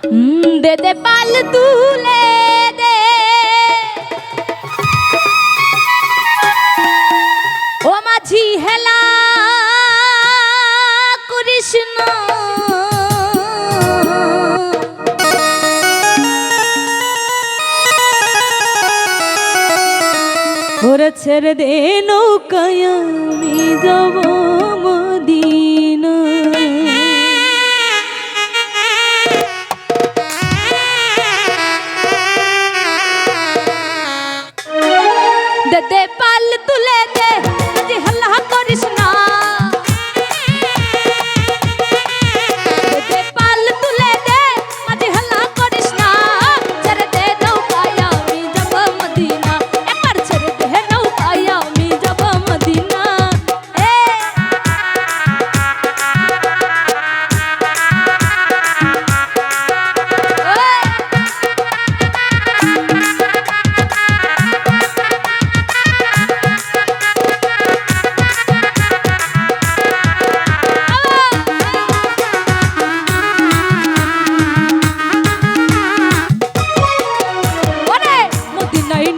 দে দে পাল তুলে দে ও মাঝি হেলা কৃষ্ণ ওরে ছেড়ে দে নৌকায় আমি যাব মদিনা দে দে পাল তুলে দে আজি হাল্লা করিস না দে দে পাল তুলে দে আজি হাল্লা করিস না ছেড়ে দে নৌকায় আমি যাব মদিনা একবার ছেড়ে দে নৌকায় আমি যাব মদিনা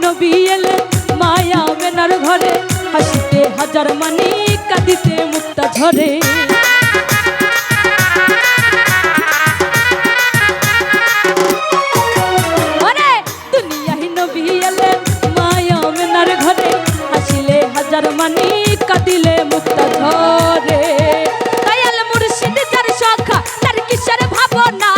নবী এলে মায়া মেনার ঘরে হাসিতে হাজার মানি কাঁদিতে মুক্তা ঝরে ওরে দুনিয়ায় নবী এলে মায়া মেনার ঘরে হাসিলে হাজার মানি কাঁদিলে মুক্তা ঝরে দয়াল মুর্শিদ যার সখা তার কিসের ভাবনা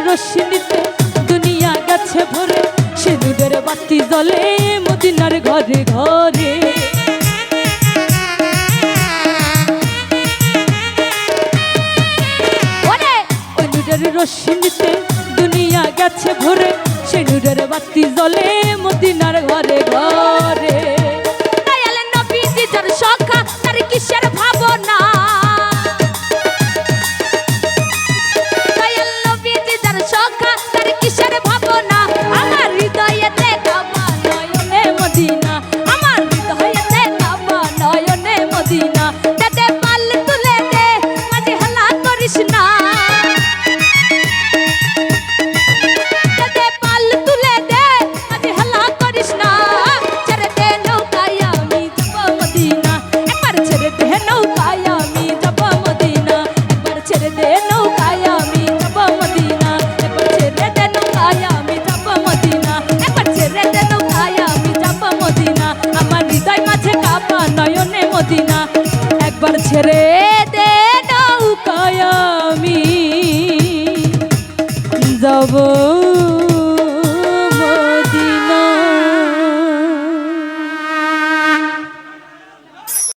রশ্মিতে দুনিয়া গেছে ভরে সে দুধের বাতি জ্বলে মদিনার ঘরে ঘরে ওই নূরের রশ্মিতে দুনিয়া গেছে ভরে সে নূরের বাতি জ্বলে মদিনার ঘরে ঘরে দয়াল নবীজি যার সখা তার কিসের ভাবনা ছেড়ে